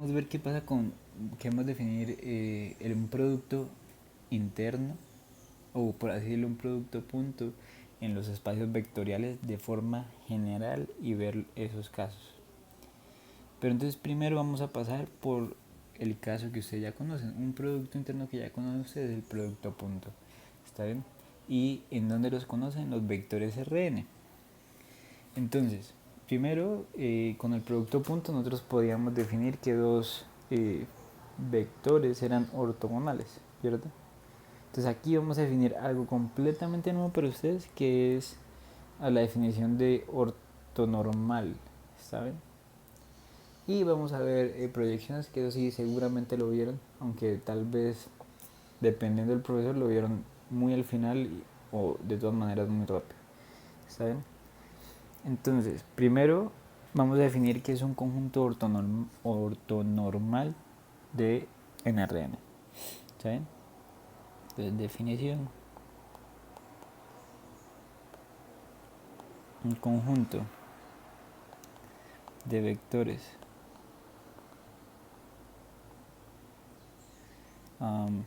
Vamos a ver qué pasa con, queremos definir un producto interno, o por así decirlo, un producto punto en los espacios vectoriales de forma general y ver esos casos. Pero entonces primero vamos a pasar por el caso que ustedes ya conocen. Un producto interno que ya conocen ustedes es el producto punto. ¿Está bien? ¿Y en dónde los conocen? Los vectores Rn. Entonces, primero, con el producto punto nosotros podíamos definir que dos vectores eran ortogonales, ¿cierto? Entonces aquí vamos a definir algo completamente nuevo para ustedes, que es a la definición de ortonormal, ¿saben? Y vamos a ver proyecciones, que eso sí seguramente lo vieron, aunque tal vez dependiendo del profesor lo vieron muy al final o de todas maneras muy rápido, ¿saben? Entonces, primero vamos a definir qué es un conjunto ortonormal de NRN. ¿Saben? Entonces, definición. Un conjunto de vectores um,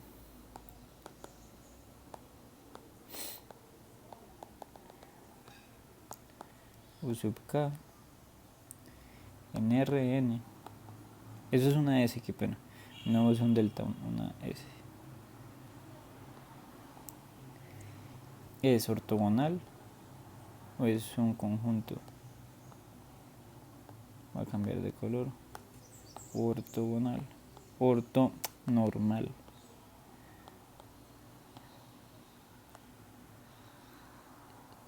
U sub K en Rn. Eso es una S, qué pena. No es un delta, una S. ¿Es ortogonal o es un conjunto? Voy a cambiar de color. Ortogonal. Ortonormal.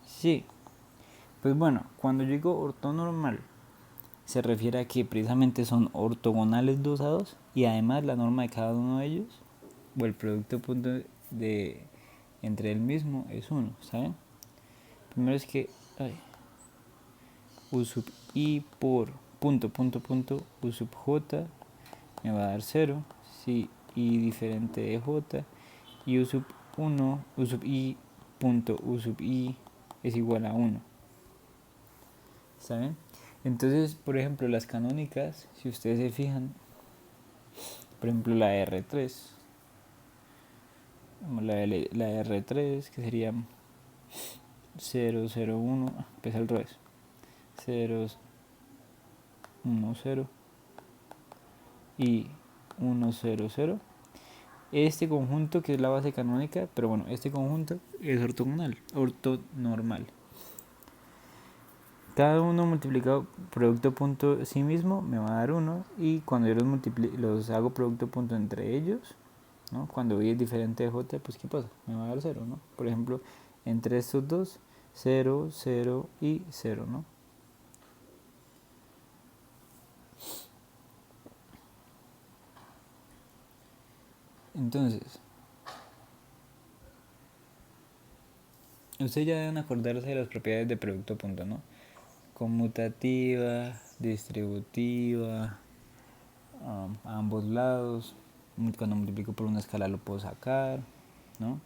Sí. Pues bueno, cuando yo digo ortonormal, se refiere a que precisamente son ortogonales 2 a 2 y además la norma de cada uno de ellos, o el producto punto de entre el mismo, es 1, ¿saben? Primero es que U sub I por U sub J me va a dar 0, si I diferente de J, y U sub 1, U sub I punto U sub I es igual a 1, ¿saben? Entonces, por ejemplo, las canónicas, si ustedes se fijan, por ejemplo la R3, la R3 que sería 0, 0, 1, empieza al revés, 0, 1, 0 y 1, 0, 0. Este conjunto, que es la base canónica, pero bueno, este conjunto es ortonormal. Cada uno multiplicado producto punto sí mismo me va a dar 1, y cuando yo los hago producto punto entre ellos, ¿no? Cuando y es diferente de j, pues ¿qué pasa? Me va a dar 0, ¿no? Por ejemplo, entre estos dos, 0, 0 y 0, ¿no? Entonces, ustedes ya deben acordarse de las propiedades de producto punto, ¿no? Conmutativa, distributiva, a ambos lados. Cuando multiplico por una escala lo puedo sacar, ¿no?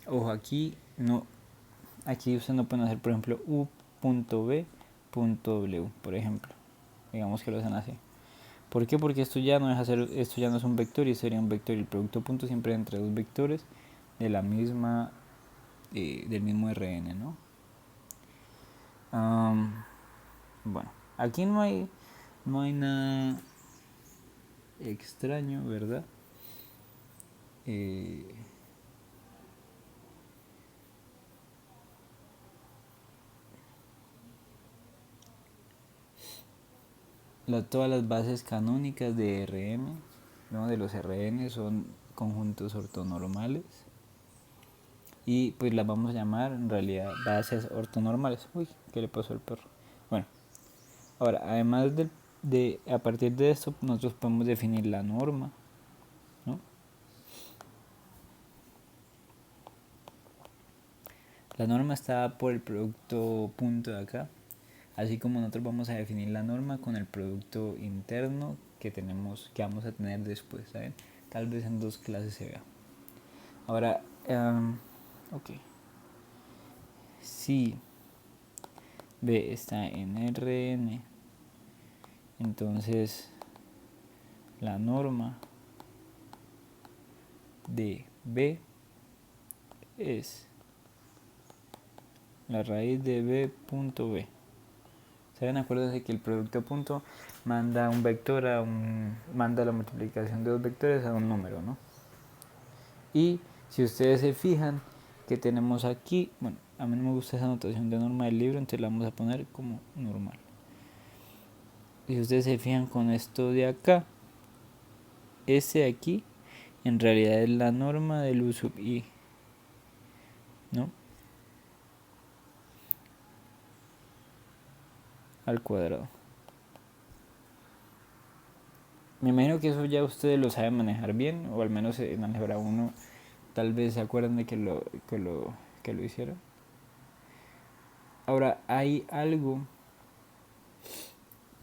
Ojo, aquí no, aquí ustedes no pueden hacer, por ejemplo, u.b.w, por ejemplo. Digamos que lo hacen así. ¿Por qué? Porque esto ya no esto ya no es un vector, y sería un vector, y el producto punto siempre entre dos vectores de la misma del mismo Rn, ¿no? Bueno, aquí no hay nada extraño, ¿verdad? Eh, todas las bases canónicas de Rn, ¿no? De los Rn son conjuntos ortonormales, y pues las vamos a llamar en realidad bases ortonormales. Uy, ¿qué le pasó al perro? Bueno, ahora, además a partir de esto nosotros podemos definir la norma, ¿no? La norma está por el producto punto de acá, así como nosotros vamos a definir la norma con el producto interno que vamos a tener después, ¿saben? Tal vez en 2 clases se vea. Ahora, ok, si B está en Rn, entonces la norma de b es la raíz de b punto b. ¿Saben? Acuérdense que el producto punto manda un vector manda la multiplicación de dos vectores a un número, ¿no? Y si ustedes se fijan que tenemos aquí, bueno, a mí no me gusta esa notación de norma del libro, entonces la vamos a poner como normal. Y si ustedes se fijan con esto de acá, ese de aquí en realidad es la norma del u sub i, ¿no? Al cuadrado. Me imagino que eso ya ustedes lo saben manejar bien, o al menos en álgebra 1 tal vez se acuerdan de que lo hicieron. Ahora, hay algo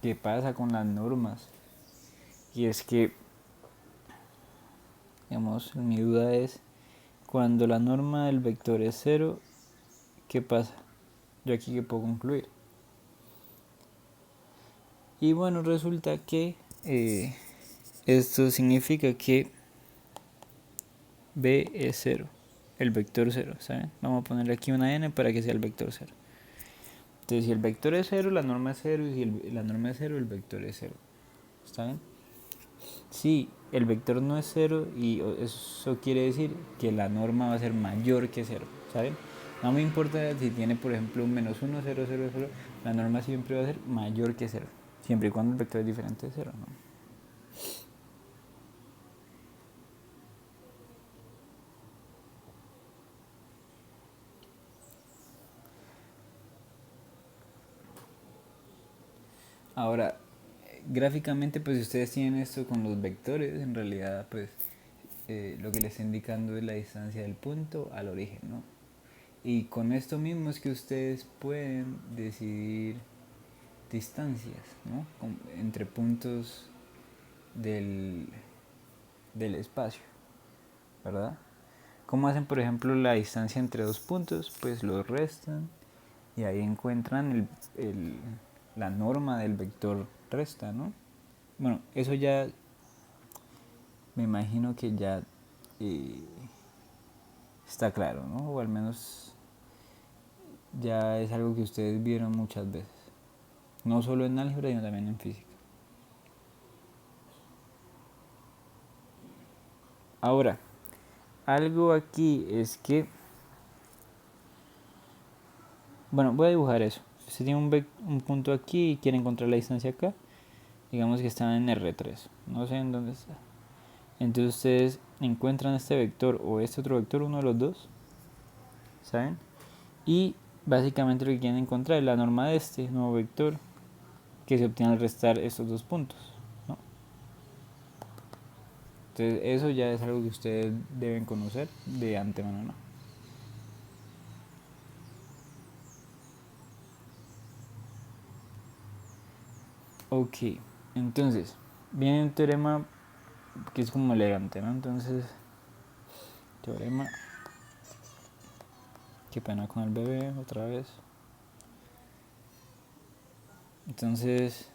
que pasa con las normas, y es que, digamos, mi duda es, cuando la norma del vector es 0, ¿qué pasa? Yo aquí que puedo concluir. Y bueno, resulta que esto significa que b es 0, el vector 0, ¿saben? Vamos a ponerle aquí una n para que sea el vector 0. Entonces, si el vector es 0, la norma es 0, y si la norma es 0, el vector es 0. ¿Está bien? Si el vector no es 0, y eso quiere decir que la norma va a ser mayor que 0, ¿saben? No me importa si tiene, por ejemplo, un menos 1, 0, 0, 0, la norma siempre va a ser mayor que 0, siempre y cuando el vector es diferente de 0, ¿no? Ahora, gráficamente, pues si ustedes tienen esto con los vectores, en realidad, pues lo que les está indicando es la distancia del punto al origen, ¿no? Y con esto mismo es que ustedes pueden decidir distancias, ¿no? Entre puntos del espacio, ¿verdad? ¿Cómo hacen, por ejemplo, la distancia entre dos puntos? Pues los restan y ahí encuentran la norma del vector resta, ¿no? Bueno, eso ya me imagino que ya eh, está claro, ¿no? O al menos ya es algo que ustedes vieron muchas veces. No solo en álgebra, sino también en física. Ahora, algo aquí es que, bueno, voy a dibujar eso. Si usted tiene un punto aquí y quiere encontrar la distancia acá, digamos que está en R3, no sé en dónde está. Entonces ustedes encuentran este vector o este otro vector, uno de los dos, ¿saben? Y básicamente lo que quieren encontrar es la norma de este nuevo vector que se obtiene al restar estos dos puntos, ¿no? Entonces eso ya es algo que ustedes deben conocer de antemano, ¿no? Ok, entonces viene un teorema que es como elegante, ¿no? Entonces, teorema, qué pena con el bebé otra vez. Entonces,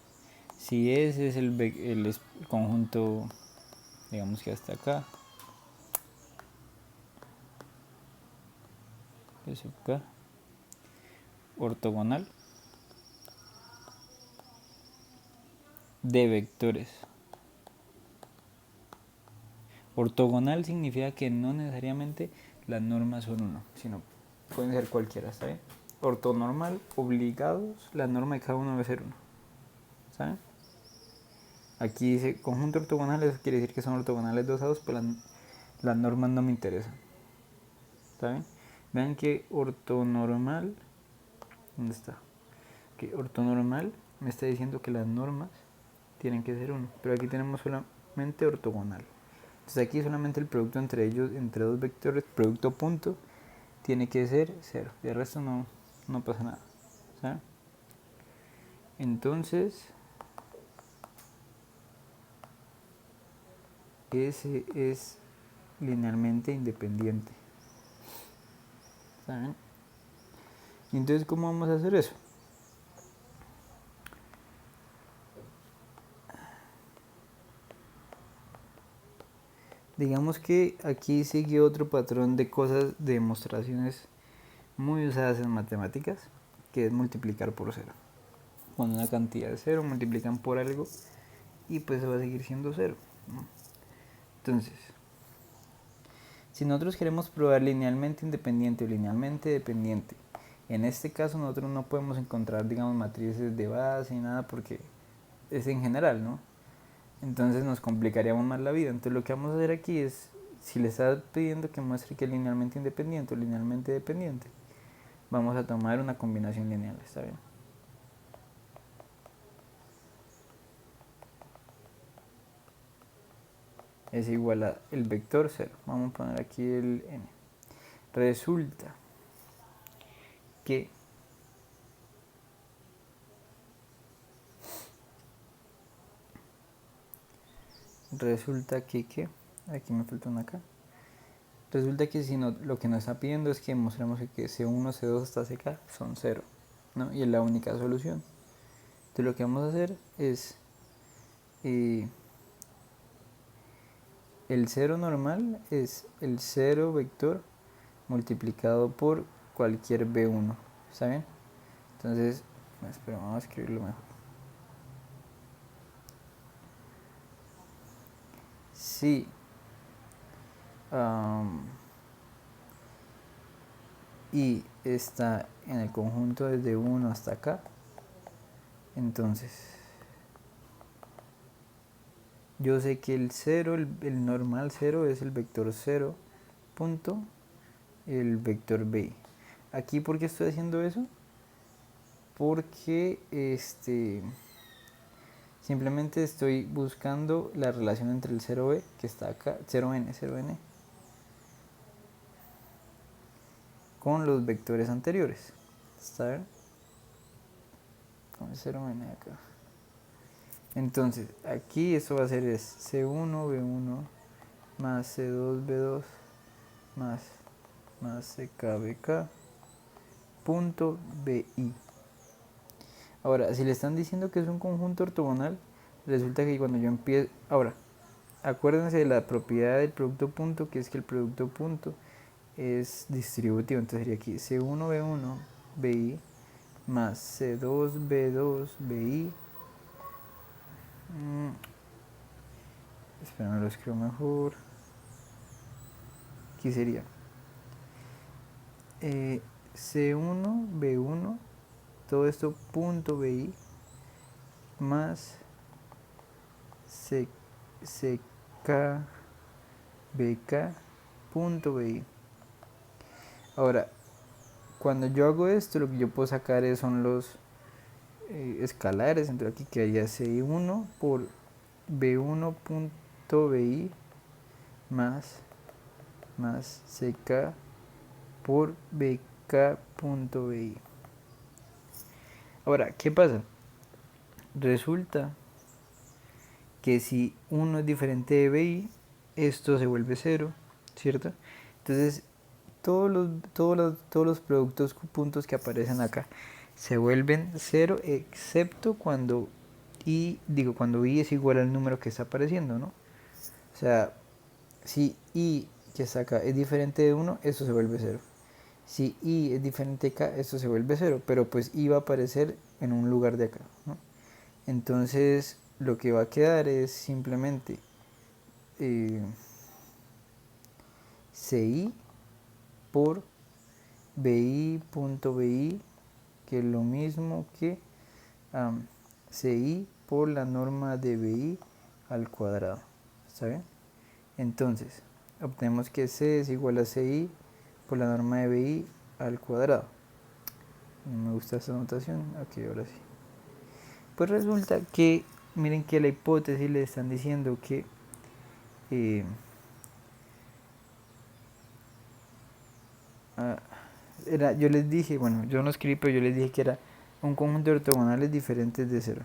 si ese es el conjunto, digamos que hasta acá, es acá, ortogonal de vectores. Ortogonal significa que no necesariamente las normas son uno, sino pueden ser cualquiera, ¿está bien? Ortonormal, obligados, la norma de cada uno debe ser uno, ¿saben? Aquí dice conjunto ortogonal, eso quiere decir que son ortogonales 2 a 2, pero las normas no me interesan, ¿saben? Vean que ortonormal, ¿dónde está? Que ortonormal me está diciendo que las normas tienen que ser uno, pero aquí tenemos solamente ortogonal. Entonces aquí solamente el producto entre ellos, entre dos vectores, producto punto, tiene que ser 0. De resto no pasa nada, ¿sabes? Entonces, ese es linealmente independiente, ¿saben? Y entonces, ¿cómo vamos a hacer eso? digamos que aquí sigue otro patrón de cosas, de demostraciones muy usadas en matemáticas, que es multiplicar por cero. Cuando una cantidad es cero, multiplican por algo y pues va a seguir siendo cero, ¿no? Entonces, si nosotros queremos probar linealmente independiente o linealmente dependiente, en este caso nosotros no podemos encontrar, digamos, matrices de base ni nada porque es en general, ¿no? Entonces nos complicaríamos más la vida. Entonces lo que vamos a hacer aquí es, si le está pidiendo que muestre que es linealmente independiente o linealmente dependiente, vamos a tomar una combinación lineal, ¿está bien? Es igual a el vector 0. Vamos a poner aquí el n. Resulta que aquí me falta una acá. Resulta que si no, lo que nos está pidiendo es que mostremos que C1, C2 hasta CK son 0, ¿no? Y es la única solución. Entonces lo que vamos a hacer es el 0 normal es el 0 vector multiplicado por cualquier B1, ¿está bien? Entonces, espera, vamos a escribirlo mejor. Si y está en el conjunto desde 1 hasta acá, entonces yo sé que el 0, el normal 0 es el vector 0 punto el vector b. Aquí, ¿por qué estoy haciendo eso? Porque simplemente estoy buscando la relación entre el 0b, que está acá, 0n, con los vectores anteriores. ¿Está bien? Con el 0n acá. Entonces, aquí esto va a ser es C1b1 más C2b2 más CKbK punto BI. Ahora, si le están diciendo que es un conjunto ortogonal, resulta que cuando yo empiezo... Ahora, acuérdense de la propiedad del producto punto, que es que el producto punto es distributivo. Entonces sería aquí C1b1 BI más C2b2 BI. Espera, me lo escribo mejor. Aquí sería C1, B1, todo esto punto BI más CK, BK, punto BI. Ahora, cuando yo hago esto, lo que yo puedo sacar son los escalares. Entonces aquí quedaría C1 por B1 punto BI más CK por BK.BI. Ahora, ¿qué pasa? Resulta que si uno es diferente de BI, esto se vuelve 0, ¿cierto? Entonces, todos los productos puntos que aparecen acá se vuelven 0, excepto cuando cuando i es igual al número que está apareciendo, ¿no? O sea, si i que está acá es diferente de 1, esto se vuelve 0. Si i es diferente de k, esto se vuelve 0, pero pues i va a aparecer en un lugar de acá, ¿no? Entonces lo que va a quedar es simplemente ci por bi.bi, que es lo mismo que ci por la norma de bi al cuadrado. ¿Está bien? Entonces obtenemos que c es igual a ci por la norma de bi al cuadrado. No me gusta esta notación. Ok, ahora sí. Pues resulta que, miren que la hipótesis le están diciendo que yo les dije, bueno, yo no escribí, pero yo les dije que era un conjunto de ortogonales diferentes de 0.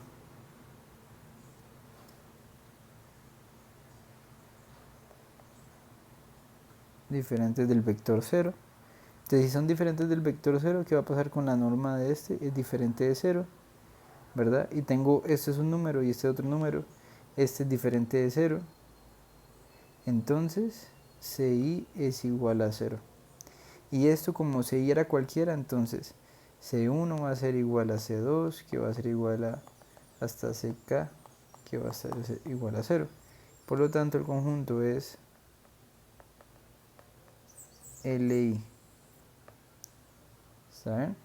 Diferentes del vector 0. Entonces, si son diferentes del vector 0, ¿qué va a pasar con la norma de este? Es diferente de 0, ¿verdad? Y tengo, este es un número y este es otro número. Este es diferente de 0. Entonces CI es igual a 0. Y esto como CI era cualquiera, entonces C1 va a ser igual a C2, que va a ser igual a hasta CK, que va a ser igual a 0. Por lo tanto, el conjunto es LI. ¿Saben?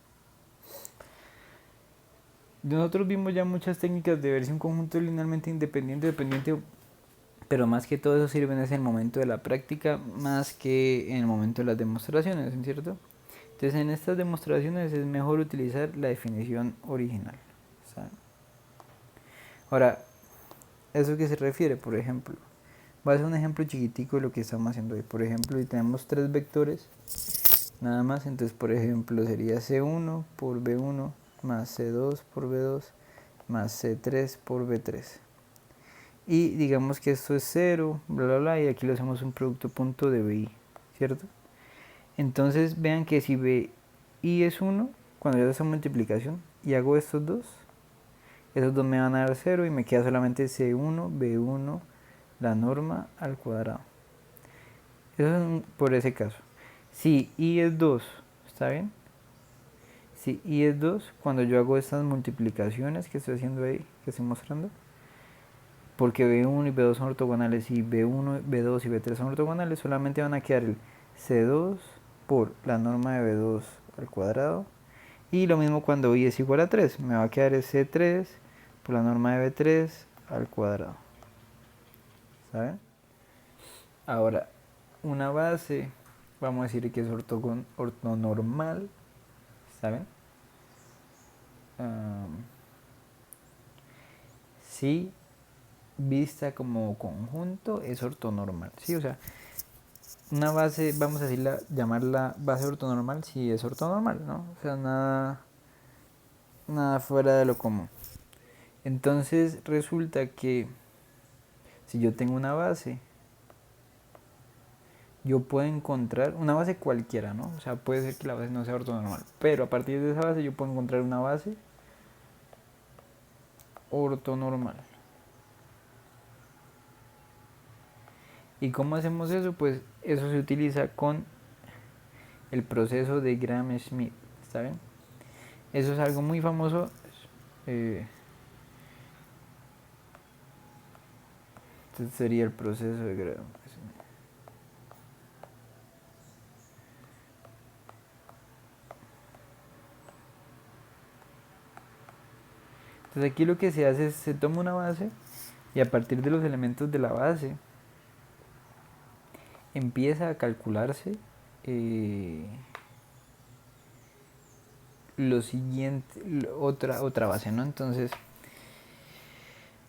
Nosotros vimos ya muchas técnicas de ver si un conjunto es linealmente independiente, dependiente, pero más que todo eso sirve en ese momento de la práctica, más que en el momento de las demostraciones, ¿cierto? Entonces en estas demostraciones es mejor utilizar la definición original. ¿Saben? Ahora, ¿eso qué se refiere? Por ejemplo, voy a hacer un ejemplo chiquitico de lo que estamos haciendo hoy. Por ejemplo, si tenemos tres vectores, nada más, entonces por ejemplo sería C1 por B1 más C2 por B2 más C3 por B3. Y digamos que esto es 0, bla bla bla, y aquí lo hacemos un producto punto de BI, ¿cierto? Entonces vean que si BI es 1, cuando yo hago esa multiplicación y hago estos dos me van a dar 0 y me queda solamente C1, B1, la norma al cuadrado. Eso es por ese caso. Si I es 2, ¿está bien? Si I es 2, cuando yo hago estas multiplicaciones que estoy haciendo ahí, que estoy mostrando, porque B1 y B2 son ortogonales y B1, B2 y B3 son ortogonales, solamente van a quedar el C2 por la norma de B2 al cuadrado. Y lo mismo cuando I es igual a 3, me va a quedar el C3 por la norma de B3 al cuadrado. ¿Saben? Ahora, una base, vamos a decir que es ortonormal, ¿saben? Si vista como conjunto es ortonormal, ¿sí? O sea, una base, vamos a decirla, llamarla base ortonormal si es ortonormal, ¿no? O sea, nada fuera de lo común. Entonces resulta que si yo tengo una base, yo puedo encontrar una base cualquiera, ¿no? O sea, puede ser que la base no sea ortonormal, pero a partir de esa base yo puedo encontrar una base ortonormal. ¿Y cómo hacemos eso? Pues eso se utiliza con el proceso de Gram-Schmidt, ¿saben? Eso es algo muy famoso. Este sería el proceso de Gram-Schmidt. Entonces aquí lo que se hace es se toma una base y a partir de los elementos de la base empieza a calcularse lo siguiente, otra base, ¿no? Entonces,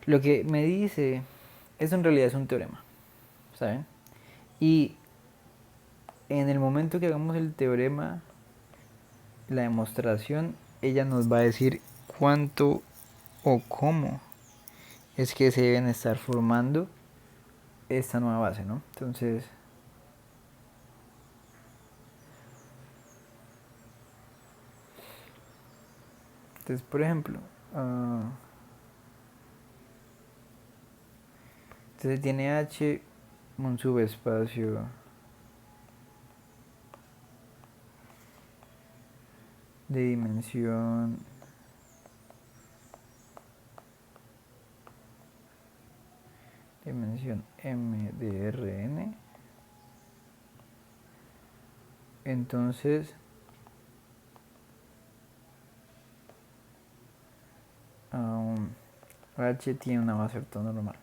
lo que me dice, eso en realidad es un teorema, ¿saben? Y en el momento que hagamos el teorema, la demostración, ella nos va a decir cuánto o cómo es que se deben estar formando esta nueva base, ¿no? Entonces, por ejemplo, entonces tiene H un subespacio de dimensión m de Rn. Entonces H tiene una base ortonormal.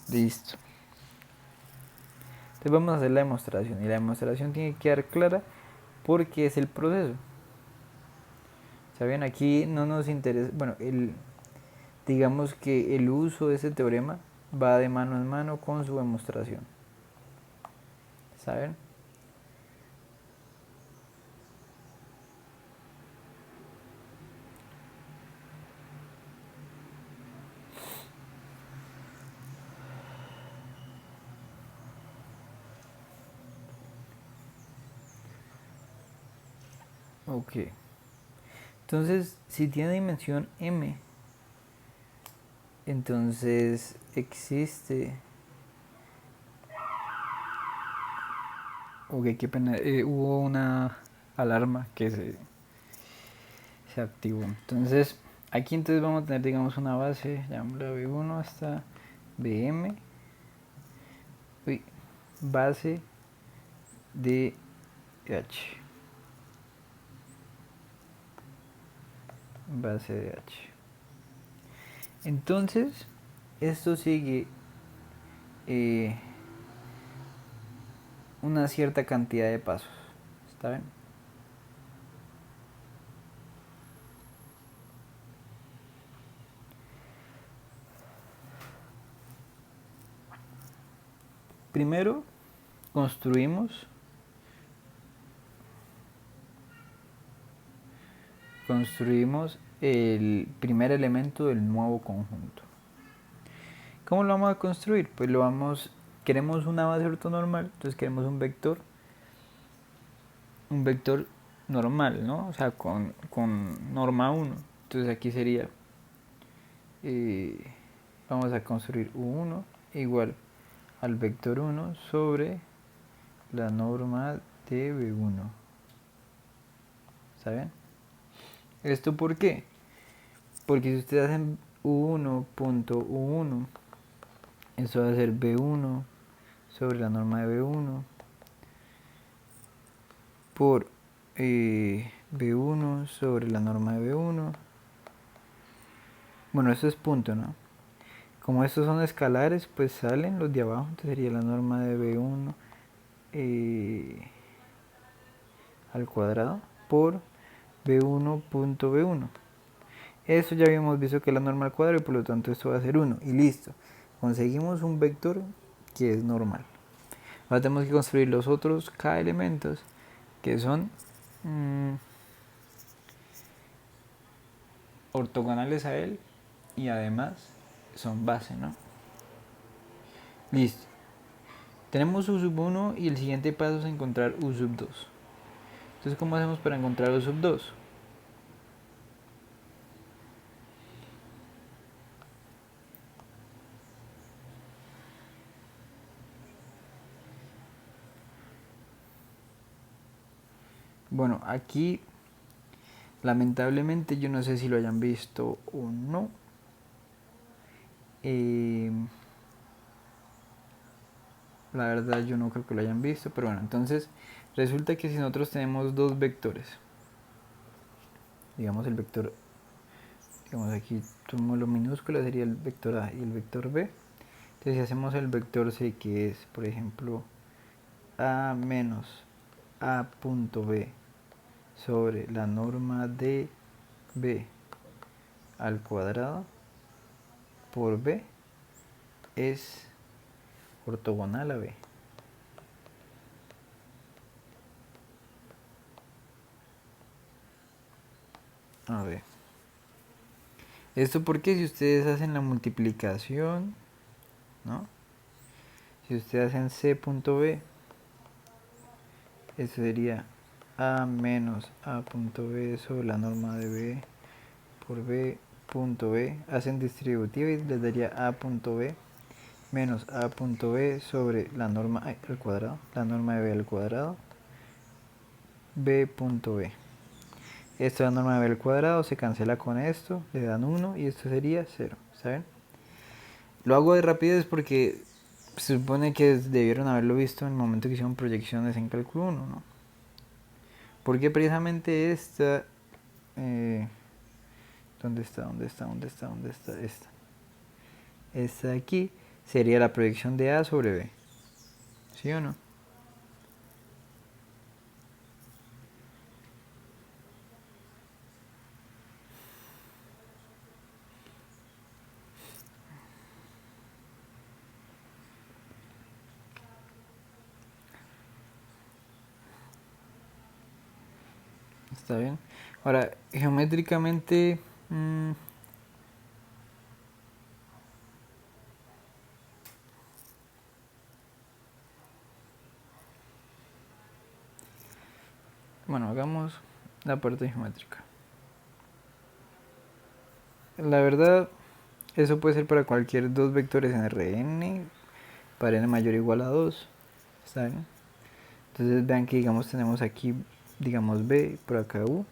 Listo. Entonces vamos a hacer la demostración y la demostración tiene que quedar clara porque es el proceso. ¿Saben? Aquí no nos interesa, bueno, digamos que el uso de ese teorema va de mano en mano con su demostración. ¿Saben? Ok. Entonces, si tiene dimensión m, entonces existe... Ok, qué pena. Hubo una alarma que se activó. Entonces, aquí entonces vamos a tener, digamos, una base, llamémosla B1 hasta BM. Uy, base de H. Base de H. Entonces, esto sigue una cierta cantidad de pasos. ¿Está bien? Primero, construimos el primer elemento del nuevo conjunto. ¿Cómo lo vamos a construir? Pues queremos una base ortonormal, entonces queremos un vector normal, ¿no? O sea, con norma 1. Entonces aquí sería, vamos a construir U1 igual al vector 1 sobre la norma de B1. ¿Saben? ¿Esto por qué? Porque si ustedes hacen U1.U1, eso va a ser B1 sobre la norma de B1 por B1 sobre la norma de B1. Bueno, eso es punto, ¿no? Como estos son escalares, pues salen los de abajo, entonces sería la norma de B1 al cuadrado por B1.B1. Eso ya habíamos visto que es la norma al cuadrado y por lo tanto esto va a ser 1 y listo. Conseguimos un vector que es normal. Ahora tenemos que construir los otros K elementos que son ortogonales a él y además son base, ¿no? Listo. Tenemos U sub 1 y el siguiente paso es encontrar U sub 2. Entonces, ¿cómo hacemos para encontrar U sub 2? Bueno, aquí lamentablemente yo no sé si lo hayan visto o no. La verdad yo no creo que lo hayan visto, pero bueno, entonces resulta que si nosotros tenemos dos vectores, digamos el vector, digamos aquí tomo lo minúsculo, sería el vector A y el vector B. Entonces si hacemos el vector C, que es por ejemplo A menos A punto B sobre la norma de B al cuadrado por B es ortogonal a B. A ver. Esto porque si ustedes hacen la multiplicación, ¿no? Si ustedes hacen C.B, eso sería A menos A.B sobre la norma de B por B.B. Hacen distributiva y les daría A.B menos A.B sobre la norma al cuadrado, la norma de B al cuadrado, B.B. Esto es la norma de B al cuadrado, se cancela con esto, le dan 1 y esto sería 0, ¿saben? Lo hago de rapidez porque se supone que debieron haberlo visto en el momento que hicieron proyecciones en cálculo 1, ¿no? Porque precisamente esta... ¿Dónde está? Esta. Esta de aquí sería la proyección de A sobre B. ¿Sí o no? Está bien. Ahora, geométricamente... bueno, hagamos la parte geométrica. la verdad, eso puede ser para cualquier dos vectores en Rn, para n mayor o igual a 2, ¿está bien? Entonces vean que digamos tenemos aquí, digamos b, por acá u.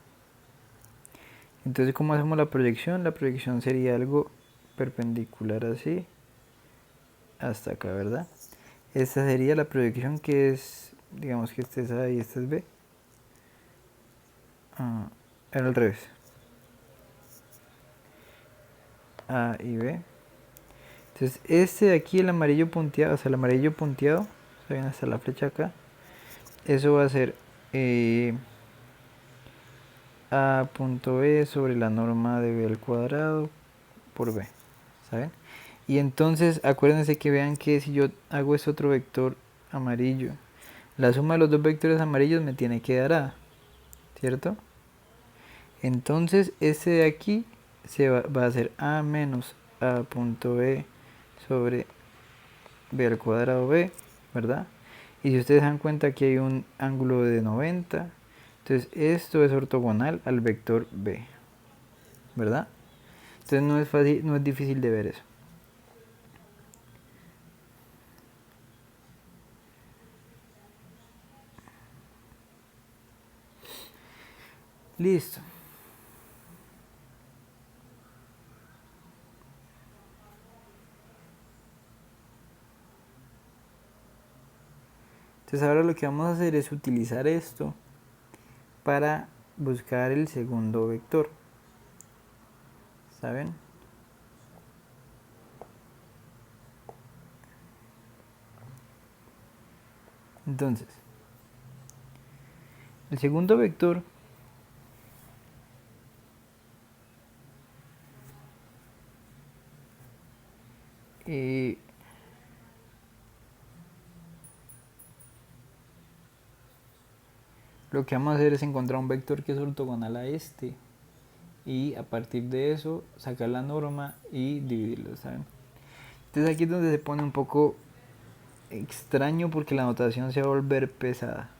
Entonces, ¿cómo hacemos la proyección? La proyección sería algo perpendicular así, hasta acá, ¿verdad? Esta sería la proyección que es, digamos que este es A y este es B. Era al revés. A y B. Entonces, este de aquí, el amarillo punteado, o sea, el amarillo punteado, se viene hasta la flecha acá. Eso va a ser A punto B sobre la norma de B al cuadrado por B, ¿saben? Y entonces, acuérdense que vean que si yo hago este otro vector amarillo, la suma de los dos vectores amarillos me tiene que dar A, ¿cierto? Entonces, este de aquí va a ser A menos A punto B sobre B al cuadrado B, ¿verdad? Y si ustedes dan cuenta, aquí hay un ángulo de 90. Entonces, esto es ortogonal al vector B, ¿verdad? Entonces, no es fácil, no es difícil de ver eso. Listo. Entonces, ahora lo que vamos a hacer es utilizar esto para buscar el segundo vector. ¿Saben? Entonces, el segundo vector lo que vamos a hacer es encontrar un vector que es ortogonal a este y a partir de eso sacar la norma y dividirlo, ¿saben? Entonces aquí es donde se pone un poco extraño porque la notación se va a volver pesada.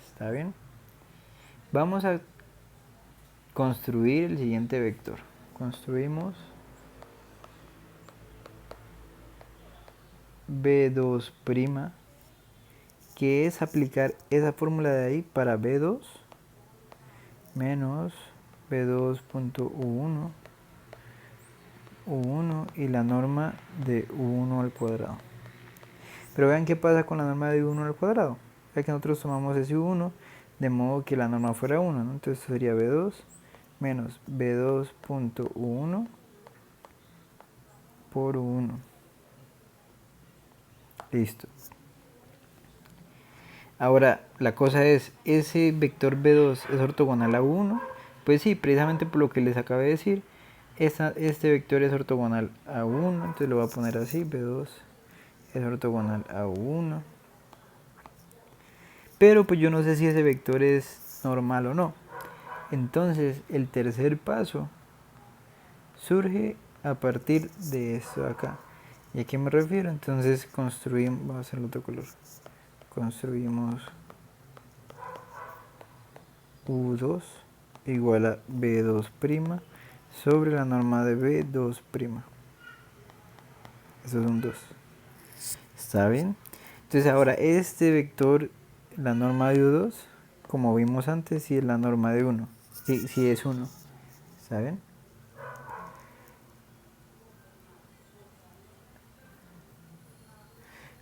¿Está bien? Vamos a construir el siguiente vector. Construimos B2', que es aplicar esa fórmula de ahí para B2 menos B2.U1 U1 y la norma de U1 al cuadrado. Pero vean qué pasa con la norma de U1 al cuadrado. Ya que nosotros tomamos ese U1 de modo que la norma fuera 1, ¿no? Entonces sería B2 menos B2.U1 por U1. Listo. Ahora, la cosa es, ¿ese vector B2 es ortogonal a U1? Pues sí, precisamente por lo que les acabé de decir, este vector es ortogonal a U1, entonces lo voy a poner así, B2 es ortogonal a U1. Pero pues yo no sé si ese vector es normal o no. Entonces, el tercer paso surge a partir de esto de acá. ¿Y a qué me refiero? Entonces construimos, vamos a hacerlo otro color. Construimos U2 igual a B2' sobre la norma de B2'. Eso es un 2. ¿Está bien? Entonces ahora este vector, la norma de U2, como vimos antes, sí es la norma de 1. Sí es 1. ¿Saben?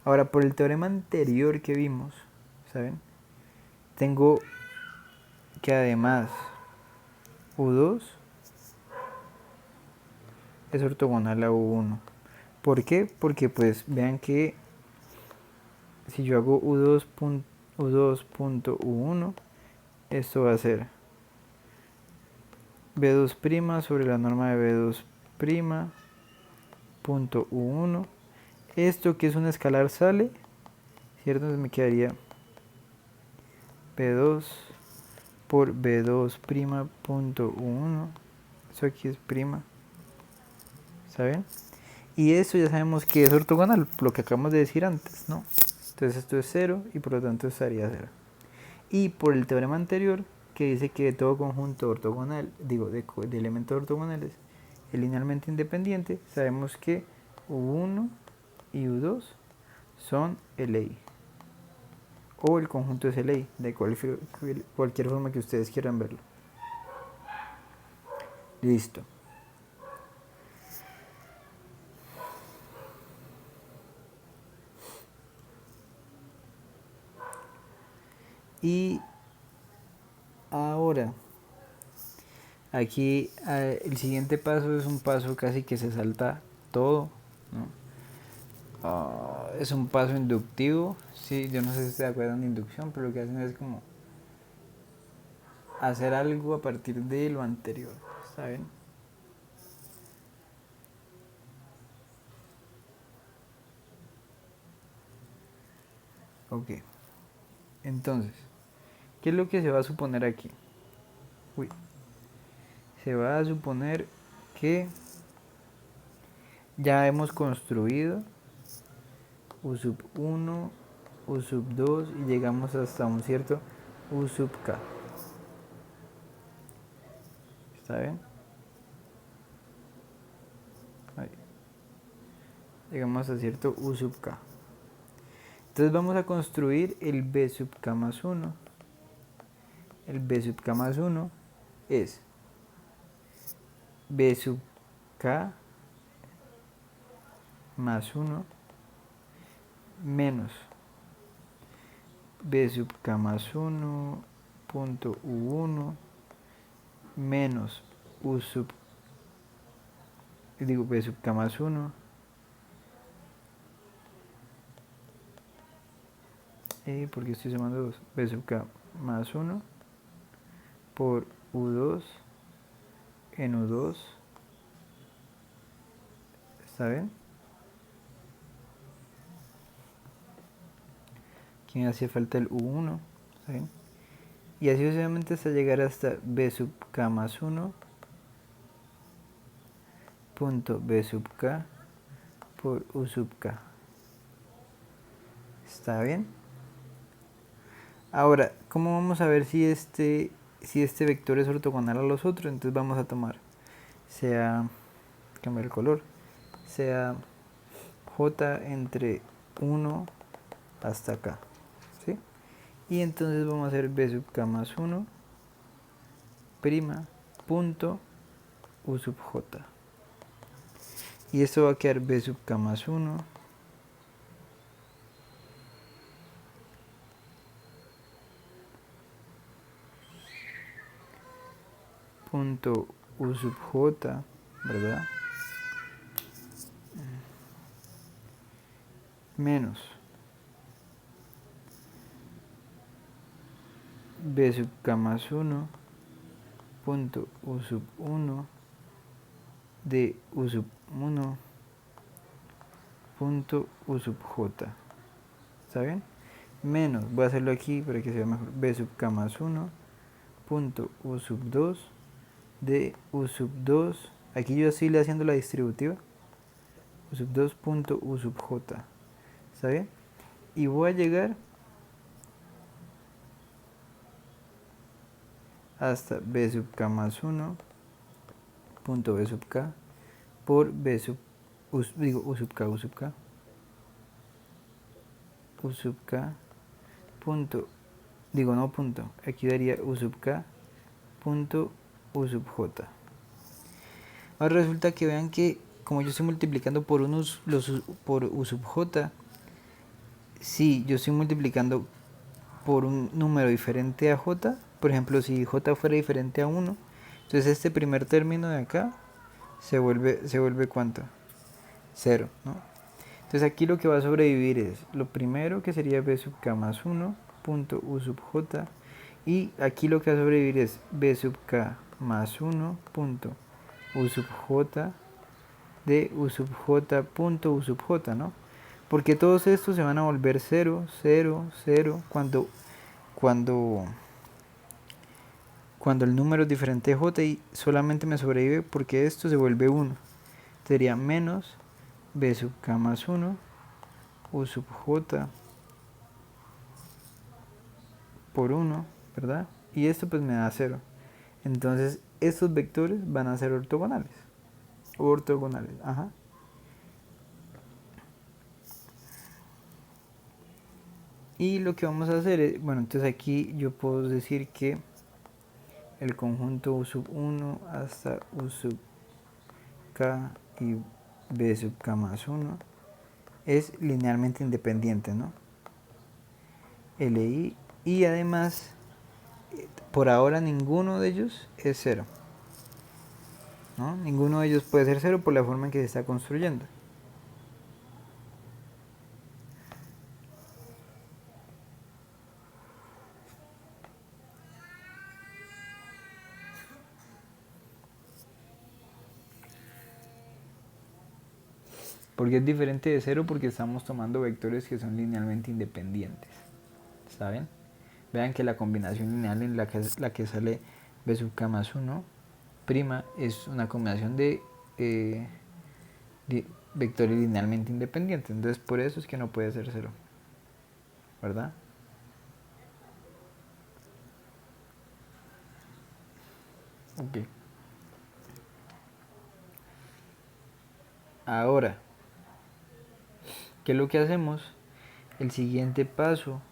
Ahora, por el teorema anterior que vimos, ¿saben? Tengo que además U2 es ortogonal a U1. ¿Por qué? Porque pues vean que si yo hago U2.U1, esto va a ser B2' sobre la norma de B2' punto U1. Esto que es un escalar sale, ¿cierto? Entonces me quedaría B2 por B2' punto U1. Eso aquí es prima. ¿Saben? Y eso ya sabemos que es ortogonal, lo que acabamos de decir antes, ¿no? Entonces esto es 0 y por lo tanto estaría 0. Y por el teorema anterior, que dice que todo conjunto ortogonal, digo, de elementos ortogonales, es linealmente independiente, sabemos que U1 y U2 son LI, o el conjunto es LI, de cualquier forma que ustedes quieran verlo. Listo. Y ahora, aquí el siguiente paso es un paso casi que se salta todo, ¿no? Es un paso inductivo, sí, yo no sé si se acuerdan de inducción, pero lo que hacen es como hacer algo a partir de lo anterior, ¿saben? Ok, entonces, ¿qué es lo que se va a suponer aquí? Uy, se va a suponer que ya hemos construido U sub 1, U sub 2 y llegamos hasta un cierto U sub k. ¿Está bien? Ahí. Llegamos a cierto U sub k. Entonces vamos a construir el B sub k más 1. El B sub k más 1 es B sub k más 1 menos B sub k más 1 punto U1 menos U sub, digo B sub k más 1 porque estoy sumando 2, B sub k más 1 por U2 en U2, ¿está bien? Aquí me hacía falta el U1, ¿está bien? Y así sucesivamente hasta llegar hasta B sub k más 1 punto B sub k por U sub k. ¿Está bien? Ahora, ¿cómo vamos a ver si este vector es ortogonal a los otros? Entonces vamos a tomar, sea, cambiar el color, sea j entre 1 hasta k, ¿sí? Y entonces vamos a hacer b sub k más 1 prima punto u sub j. Y esto va a quedar b sub k más 1 punto u sub j, ¿verdad? Menos b sub k más 1 punto u sub 1 de u sub 1 punto u sub j. ¿Está bien? Menos, voy a hacerlo aquí para que sea mejor, b sub k más 1 punto u sub 2 de u sub 2, aquí yo estoy haciendo la distributiva, u sub 2 punto u sub j. ¿Está bien? Y voy a llegar hasta b sub k más 1 punto b sub k por b sub, u sub k, u sub k, u sub k punto, no punto, aquí daría u sub k punto u sub j. Ahora resulta que vean que como yo estoy multiplicando por por u sub j, si yo estoy multiplicando por un número diferente a j, por ejemplo si j fuera diferente a 1, entonces este primer término de acá se vuelve ¿cuánto? 0, ¿no? Entonces aquí lo que va a sobrevivir es lo primero, que sería b sub k más 1 punto u sub j, y aquí lo que va a sobrevivir es b sub k más 1 punto u sub j de u sub j punto u sub j, ¿no? Porque todos estos se van a volver 0, 0, 0 cuando el número es diferente de j, y solamente me sobrevive porque esto se vuelve 1. Sería menos b sub k más 1 u sub j por 1, ¿verdad? Y esto pues me da 0. Entonces estos vectores van a ser ortogonales. o ortogonales. Ajá. Y lo que vamos a hacer es, bueno, entonces aquí yo puedo decir que el conjunto U sub 1 hasta U sub K y B sub K más 1 es linealmente independiente, ¿no? LI, y además, por ahora ninguno de ellos es cero, ¿no? Ninguno de ellos puede ser cero por la forma en que se está construyendo. Porque es diferente de cero porque estamos tomando vectores que son linealmente independientes, ¿saben? Vean que la combinación lineal en la que sale B sub K más 1 prima es una combinación eh, de vectores linealmente independientes. Entonces por eso es que no puede ser cero, ¿verdad? Ok. Ahora, ¿qué es lo que hacemos? El siguiente paso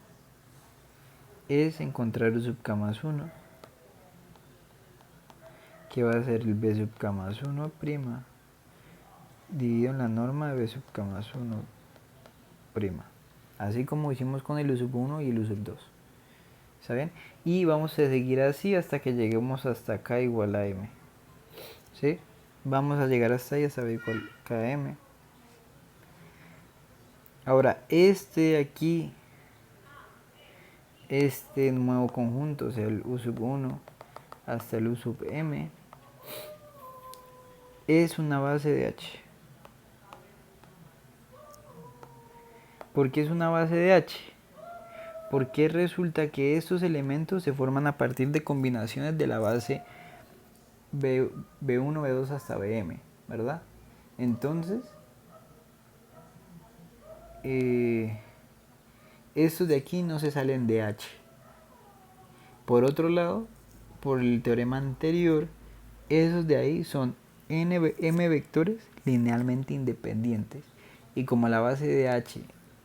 es encontrar U sub K más 1, que va a ser el B sub K más 1 prima dividido en la norma de B sub K más 1 prima. Así como hicimos con el U sub 1 y el U sub 2. ¿Saben? Y vamos a seguir así hasta que lleguemos hasta K igual a M. ¿Sí? Vamos a llegar hasta ahí, hasta B igual a KM. Ahora, este aquí, este nuevo conjunto, o sea, el U sub 1 hasta el U sub M, es una base de H. ¿Por qué es una base de H? Porque resulta que estos elementos se forman a partir de combinaciones de la base B1, B2 hasta Bm, ¿verdad? Entonces, estos de aquí no se salen de H. Por otro lado, por el teorema anterior, esos de ahí son m vectores linealmente independientes. Y como la base de H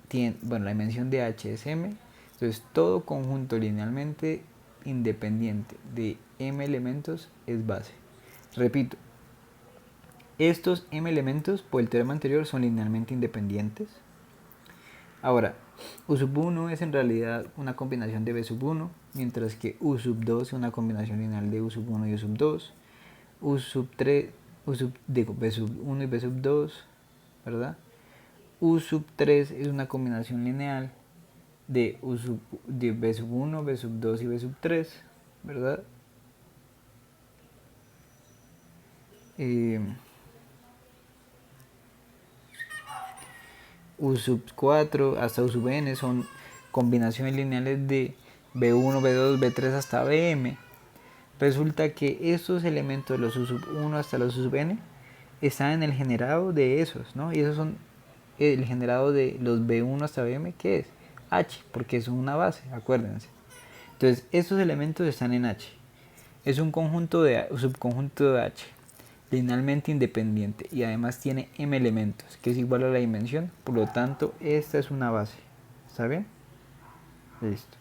tiene, bueno, la dimensión de H es m, entonces todo conjunto linealmente independiente de m elementos es base. Repito, estos m elementos por el teorema anterior son linealmente independientes. Ahora, U sub 1 es en realidad una combinación de B sub 1, mientras que U sub 2 es una combinación lineal de U sub 1 y U sub 2. U sub 3, B sub 1 y B sub 2, ¿verdad? U sub 3 es una combinación lineal de, de B sub 1, B sub 2 y B sub 3, ¿verdad? U sub 4 hasta U sub n son combinaciones lineales de B1, B2, B3 hasta Bm. Resulta que estos elementos, los U sub 1 hasta los U sub n, están en el generado de esos, ¿no? Y esos son el generado de los B1 hasta Bm, ¿qué es? H, porque es una base, acuérdense. Entonces, estos elementos están en H. Es un conjunto de un subconjunto de H, linealmente independiente, y además tiene m elementos, que es igual a la dimensión, por lo tanto, esta es una base. ¿Está bien? Listo.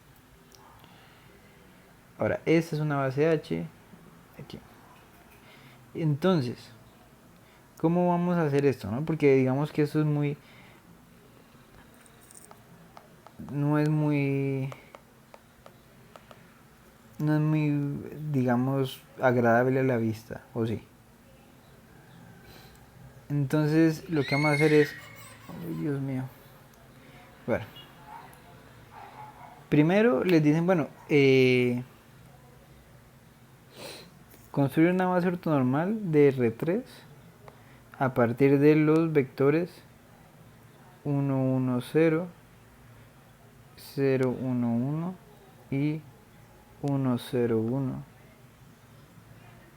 Ahora, esta es una base H, aquí. Entonces, ¿cómo vamos a hacer esto? ¿No? Porque digamos que esto es muy... no es muy... no es muy, digamos, agradable a la vista, ¿o sí? Entonces, lo que vamos a hacer es... ay, Dios mío. Bueno, primero les dicen, bueno, construir una base ortonormal de R3 a partir de los vectores 1, 1, 0, 0, 1, 1 y 1, 0, 1.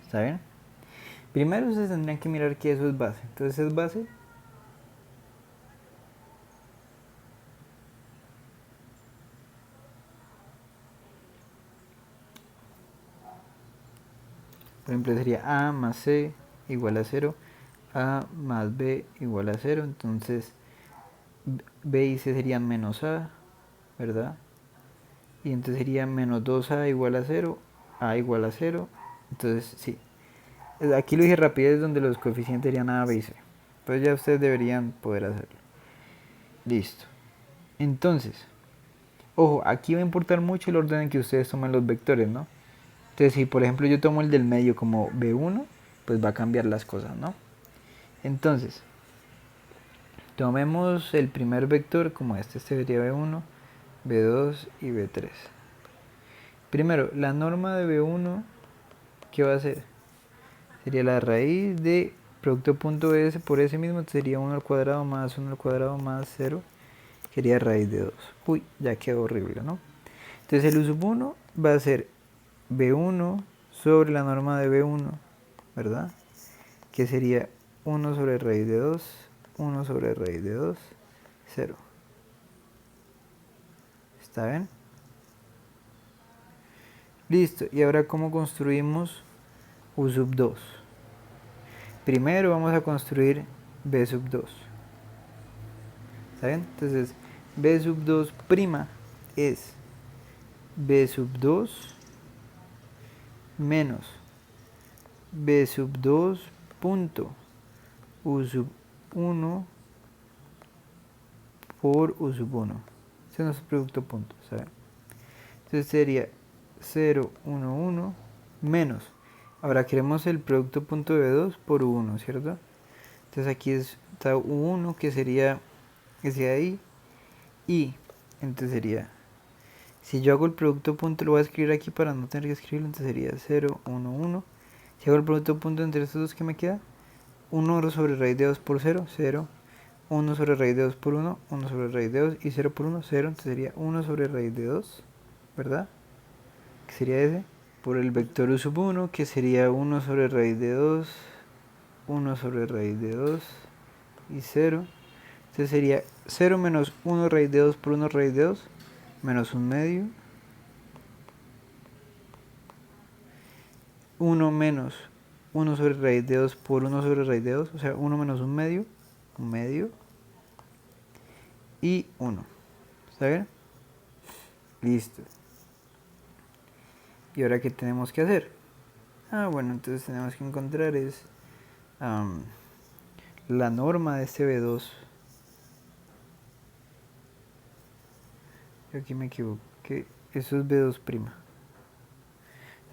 ¿Está bien? Primero ustedes tendrían que mirar que eso es base. Entonces es base. Por ejemplo sería A más C igual a 0. a más b igual a 0, entonces b y c serían menos a, ¿verdad? Y entonces sería menos 2a igual a 0, a igual a 0, entonces sí. Aquí lo dije rápido, es donde los coeficientes serían a, b y c. Entonces ya ustedes deberían poder hacerlo. Listo. Entonces, ojo, aquí va a importar mucho el orden en que ustedes toman los vectores, ¿no? Entonces, si por ejemplo yo tomo el del medio como b1, pues va a cambiar las cosas, ¿no? Entonces, tomemos el primer vector como este sería b1, b2 y b3. Primero, la norma de b1, ¿qué va a ser? Sería la raíz de producto punto s por s mismo, sería 1 al cuadrado más 1 al cuadrado más 0, sería raíz de 2. Uy, ya quedó horrible, ¿no? Entonces el u sub 1 va a ser b1 sobre la norma de b1, ¿verdad? Que sería 1 sobre raíz de 2, 1 sobre raíz de 2, 0. ¿Está bien? Listo. Y ahora, ¿cómo construimos u sub 2? Primero vamos a construir b sub 2. ¿Está bien? Entonces, b sub 2 prima es b sub 2 menos b sub 2 punto u sub 1 por u sub 1. Ese es nuestro producto punto, ¿saben? Entonces sería 0, 1, 1 menos. Ahora queremos el producto punto de B2 por U1, ¿cierto? Entonces aquí está U1 que sería ese de ahí. Y entonces sería, si yo hago el producto punto, lo voy a escribir aquí para no tener que escribirlo. Entonces sería 0, 1, 1. Si hago el producto punto entre estos dos, ¿qué me queda? 1 sobre raíz de 2 por 0, 0. 1 sobre raíz de 2 por 1, 1 sobre raíz de 2 y 0 por 1, 0. Entonces sería 1 sobre raíz de 2, ¿verdad? Que sería ese, por el vector u sub 1, que sería 1 sobre raíz de 2, 1 sobre raíz de 2 y 0. Entonces sería 0 menos 1 raíz de 2 por 1 raíz de 2, menos 1 medio. 1 menos 1 sobre raíz de 2 por 1 sobre raíz de 2, o sea, 1 menos 1 medio, 1 medio y 1. ¿Está bien? Listo. ¿Y ahora qué tenemos que hacer? Bueno, entonces tenemos que encontrar es la norma de este B2. Yo aquí me equivoqué. Eso es B2'.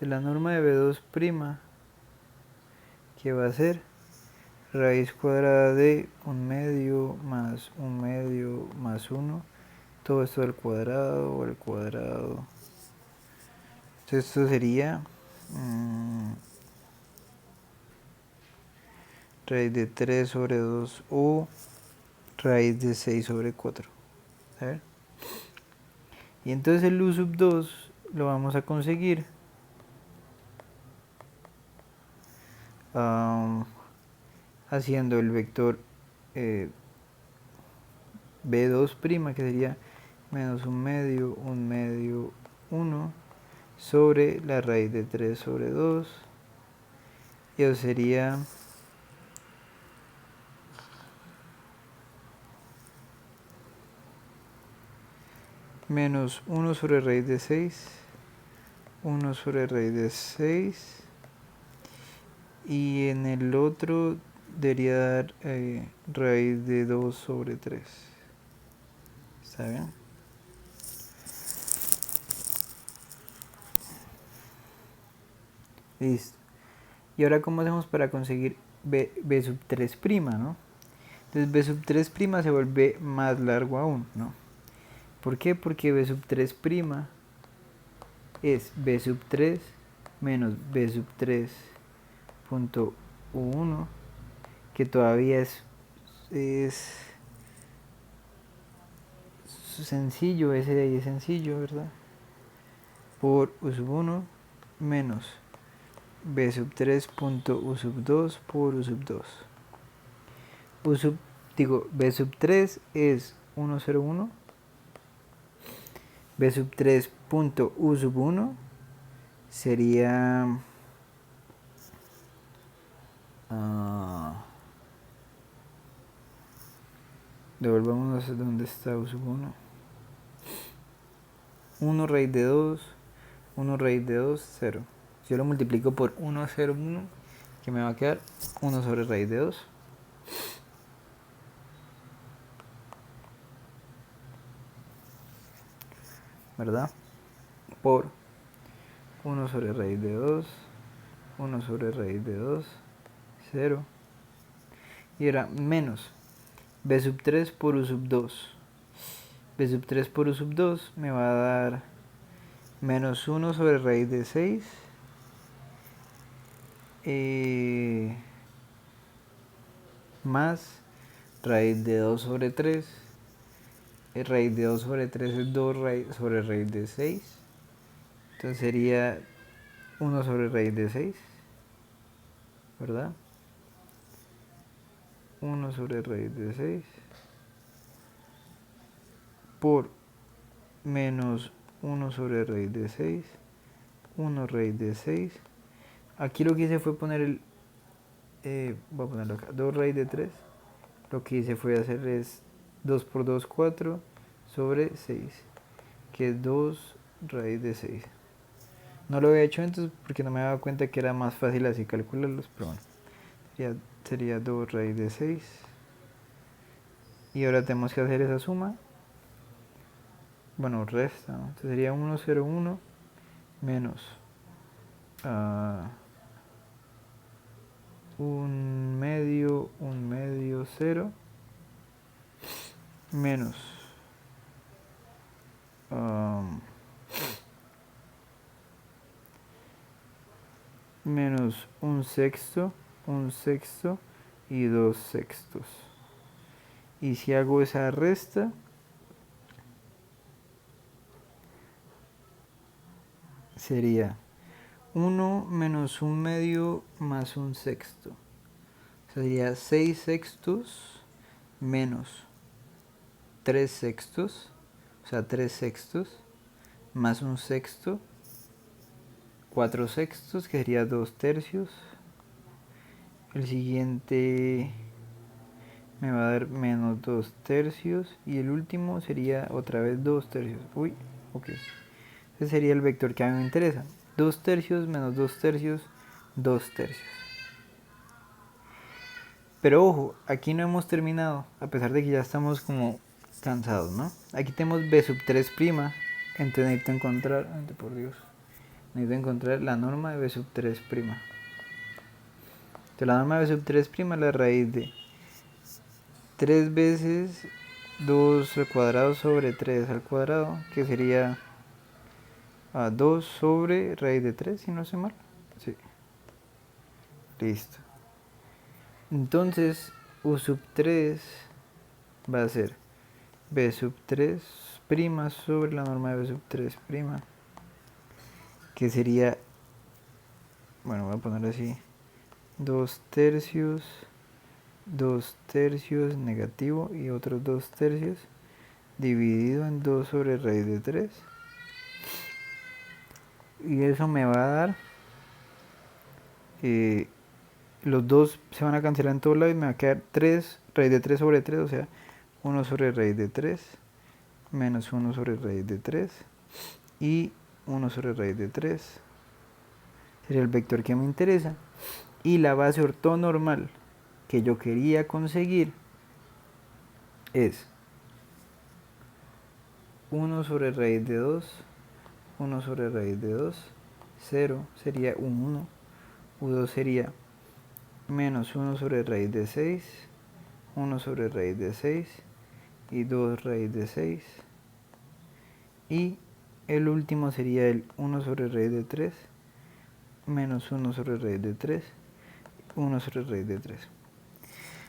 De la norma de B2', que va a ser raíz cuadrada de 1 medio más 1 medio más 1. Todo esto al cuadrado. Entonces esto sería raíz de 3 sobre 2 o raíz de 6 sobre 4. A ver. Y entonces el u sub 2 lo vamos a conseguir haciendo el vector b2', que sería menos 1 medio, 1 medio, 1 sobre la raíz de 3 sobre 2. Y eso sería menos 1 sobre raíz de 6, 1 sobre raíz de 6. Y en el otro debería dar raíz de 2 sobre 3. ¿Está bien? Listo. Y ahora, ¿cómo hacemos para conseguir b sub 3', ¿no? Entonces b sub 3' se vuelve más largo aún, ¿no? ¿Por qué? Porque b sub 3' es b sub 3 menos b sub 3 punto u1, que todavía es sencillo, ese de ahí es sencillo, ¿verdad? Por u sub 1 menos b sub 3 punto u sub 2 por u sub 2. B sub 3 es 1, 0, 1. B sub 3 punto u sub 1 sería devolvámonos a donde está u sub 1. 1 raíz de 2, 1 raíz de 2, 0. Si yo lo multiplico por 1, 0, 1, que me va a quedar 1 sobre raíz de 2. ¿Verdad? Por 1 sobre raíz de 2, 1 sobre raíz de 2, 0. Y era menos b sub 3 por u sub 2. b sub 3 por u sub 2 me va a dar menos 1 sobre raíz de 6 más raíz de 2 sobre 3. Raíz de 2 sobre 3 es 2 sobre raíz de 6. Entonces sería 1 sobre raíz de 6, ¿verdad? 1 sobre raíz de 6 por menos 1 sobre raíz de 6, 1 raíz de 6. Aquí lo que hice fue poner el... voy a ponerlo acá, 2 raíz de 3. Lo que hice fue hacer es 2 por 2, 4 sobre 6, que es 2 raíz de 6. No lo había hecho antes porque no me daba cuenta que era más fácil así calcularlos, pero bueno, sería 2 raíz de 6. Y ahora tenemos que hacer esa suma. Bueno, resta, ¿no? Entonces sería 1, 0, 1 menos 1 medio, 0 menos menos 1 sexto y 2 sextos. Y si hago esa resta, sería 1 menos 1 medio más 1 sexto. Sería 6 sextos menos 3 sextos, o sea 3 sextos, más 1 sexto, 4 sextos, que sería 2 tercios. El siguiente me va a dar menos 2 tercios. Y el último sería otra vez 2 tercios. Uy, ok. Ese sería el vector que a mí me interesa. 2 tercios menos 2 tercios, 2 tercios. Pero ojo, aquí no hemos terminado, a pesar de que ya estamos como cansados, ¿no? Aquí tenemos b sub 3', entonces necesito encontrar, por Dios, necesito encontrar la norma de b sub 3'. Entonces la norma de b sub 3' es la raíz de 3 veces 2 al cuadrado sobre 3 al cuadrado, que sería 2 sobre raíz de 3, si no sé mal. Sí. Listo. Entonces, u sub 3 va a ser b sub 3' sobre la norma de b sub 3', que sería, bueno, voy a poner así, 2 tercios negativo y otros 2 tercios dividido en 2 sobre raíz de 3. Y eso me va a dar, los dos se van a cancelar en todos lados y me va a quedar 3 raíz de 3 sobre 3, o sea, 1 sobre raíz de 3 menos 1 sobre raíz de 3 y 1 sobre raíz de 3. Sería el vector que me interesa. Y la base ortonormal que yo quería conseguir es 1 sobre raíz de 2, 1 sobre raíz de 2, 0 sería un 1, u2 sería menos 1 sobre raíz de 6, 1 sobre raíz de 6 y 2 raíz de 6. Y el último sería el 1 sobre raíz de 3 menos 1 sobre raíz de 3, 1 sobre raíz de 3.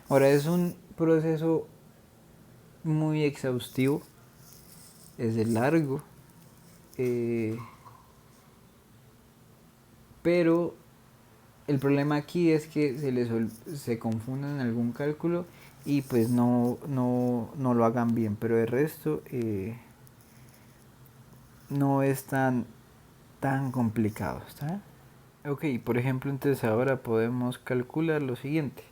Ahora es un proceso muy exhaustivo, es de largo, pero el problema aquí es que se confunden en algún cálculo y pues no lo hagan bien, pero el resto no es tan complicado, ¿está? Ok, por ejemplo, entonces ahora podemos calcular lo siguiente.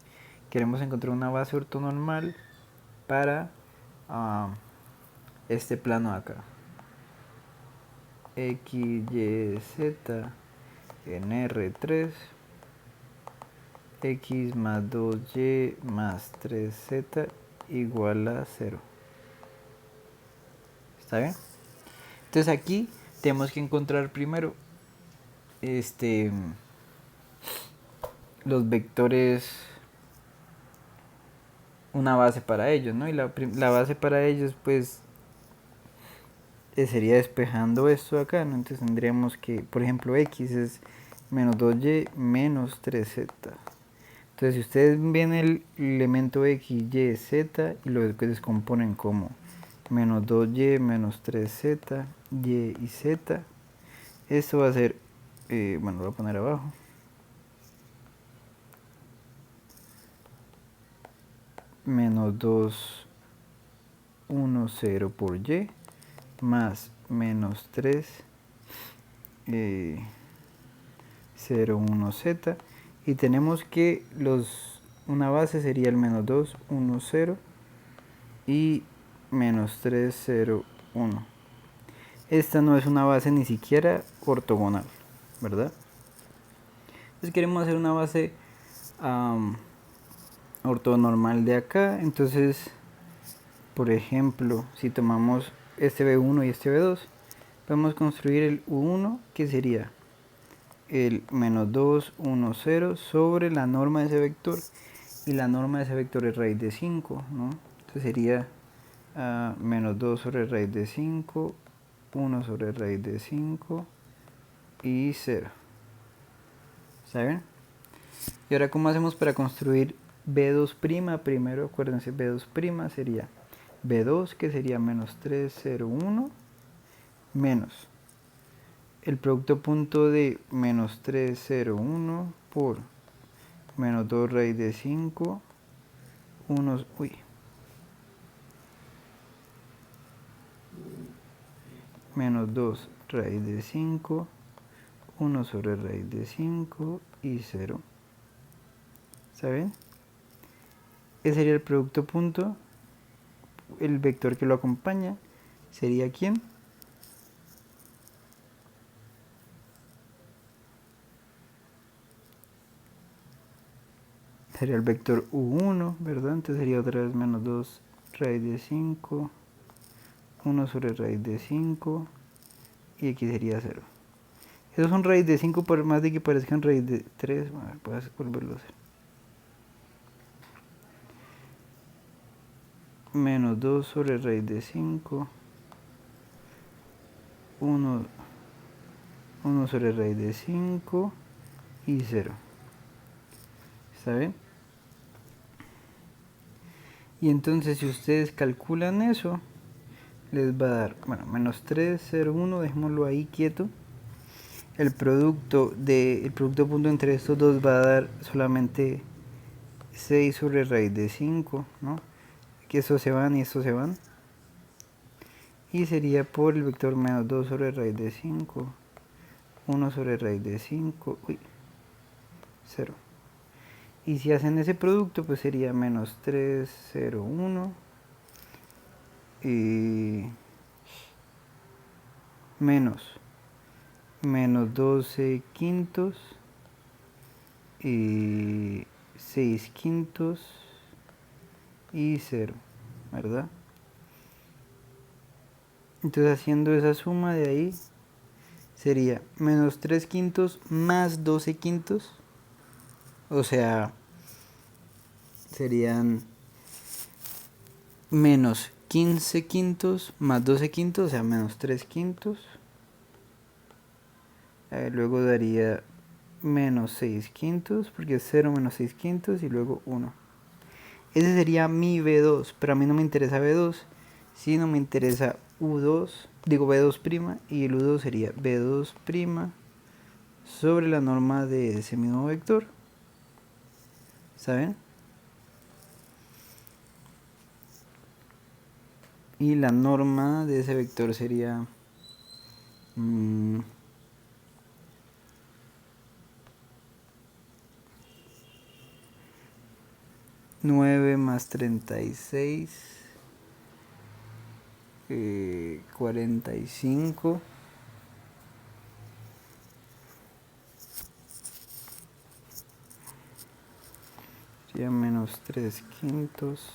Queremos encontrar una base ortonormal para este plano de acá. X, Y, Z en R3, X más 2Y más 3Z igual a 0. ¿Está bien? Entonces aquí tenemos que encontrar primero los vectores, una base para ellos, ¿no? Y la base para ellos pues sería despejando esto de acá, ¿no? Entonces tendríamos que, por ejemplo, X es menos 2Y menos 3Z. Entonces si ustedes ven el elemento X, Y, Z y lo descomponen como menos 2Y menos 3Z, Y y Z, esto va a ser, bueno, lo voy a poner abajo. Menos 2, 1, 0 por Y más menos 3, 0, 1, Z. Y tenemos que una base sería el menos 2, 1, 0 y menos 3, 0, 1. Esta no es una base ni siquiera ortogonal, ¿verdad? Entonces queremos hacer una base ortonormal de acá. Entonces, por ejemplo, si tomamos este B1 y este B2, podemos construir el U1, que sería el menos 2, 1, 0 sobre la norma de ese vector. Y la norma de ese vector es raíz de 5, ¿no? Entonces sería menos 2 sobre raíz de 5, 1 sobre raíz de 5 y 0. ¿Está bien? Y ahora, ¿cómo hacemos para construir B2'? Primero, acuérdense, B2' sería B2, que sería menos 3, 0, 1, menos el producto punto de menos 3, 0, 1 por menos 2 raíz de 5, 1, menos 2 raíz de 5, 1 sobre raíz de 5 y 0. ¿Saben? Ese sería el producto punto. El vector que lo acompaña sería ¿quién? Sería el vector U1, ¿verdad? Entonces sería otra vez menos 2 raíz de 5, 1 sobre raíz de 5 y aquí sería 0. Esos son raíz de 5 por más de que parezcan raíz de 3. Bueno, puedes volverlo a hacer. Menos 2 sobre raíz de 5, 1 sobre raíz de 5 y 0. ¿Está bien? Y entonces si ustedes calculan eso, les va a dar, bueno, menos 3, 0, 1, dejémoslo ahí quieto. El producto punto entre estos dos va a dar solamente 6 sobre raíz de 5, ¿no? Que estos se van y estos se van. Y sería por el vector menos 2 sobre raíz de 5, 1 sobre raíz de 5, 0. Y si hacen ese producto, pues sería menos 3, 0, 1 y menos 12 quintos y 6 quintos y 0, ¿verdad? Entonces haciendo esa suma de ahí sería menos 3 quintos más 12 quintos, o sea, serían menos 15 quintos más 12 quintos, o sea, menos 3 quintos. Luego daría menos 6 quintos, porque es 0 menos 6 quintos y luego 1. Ese sería mi B2, pero a mí no me interesa B2, sino me interesa U2, digo B2' y el U2 sería B2' sobre la norma de ese mismo vector. ¿Saben? Y la norma de ese vector sería 9 más 36 45 sería menos 3 quintos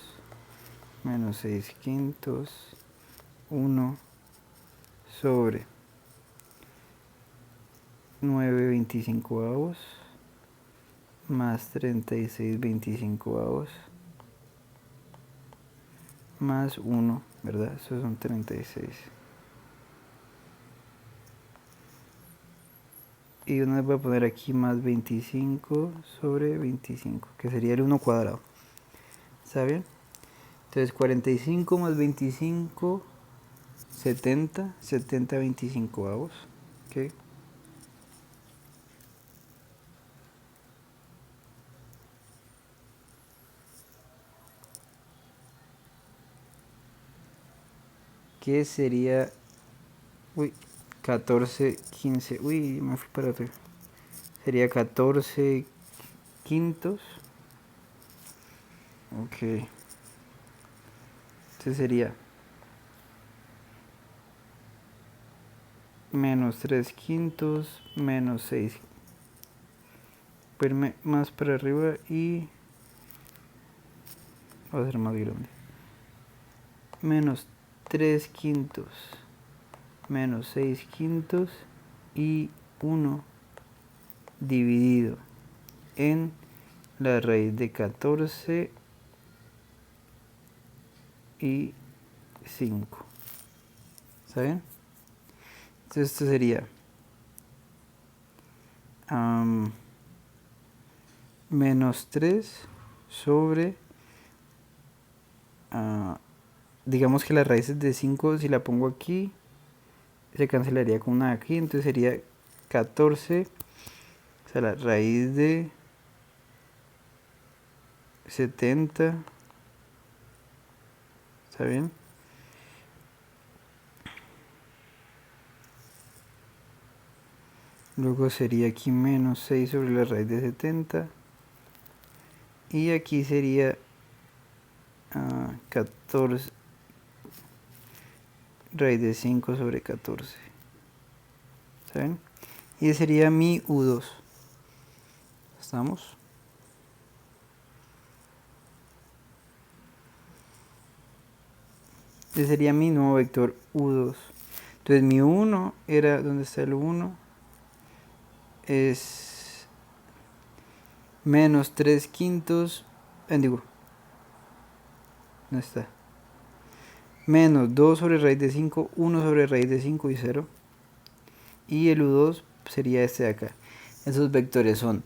menos 6 quintos 1 sobre 9/25 más 36/25 más 1, ¿verdad? Esos son 36. Y uno voy a poner aquí más 25 sobre 25, que sería el 1 cuadrado. ¿Está bien? Entonces 45 más 25, 70, 70/25. ¿Ok? Que sería, uy, 14, 15, uy, me fui para atrás. Sería 14 quintos. Ok. Entonces sería menos 3 quintos menos 6. Irme más para arriba y va a ser más grande. Menos 3 quintos menos 6 quintos y 1 dividido en la raíz de 14 y 5. ¿Está bien? Entonces esto sería menos 3 sobre, digamos que las raíces de 5, si la pongo aquí, se cancelaría con una aquí, entonces sería 14, o sea, la raíz de 70, ¿está bien? Luego sería aquí menos 6 sobre la raíz de 70. Y aquí sería 14, raíz de 5 sobre 14. ¿Está bien? Y ese sería mi U2. ¿Estamos? Ese sería mi nuevo vector U2. Entonces mi 1 era, ¿dónde está el 1? Es menos 3 quintos, digo, no está. Menos 2 sobre raíz de 5, 1 sobre raíz de 5 y 0. Y el U2 sería este de acá. Esos vectores son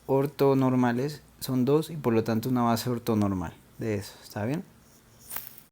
ortonormales, son 2 y por lo tanto una base ortonormal de eso, ¿está bien?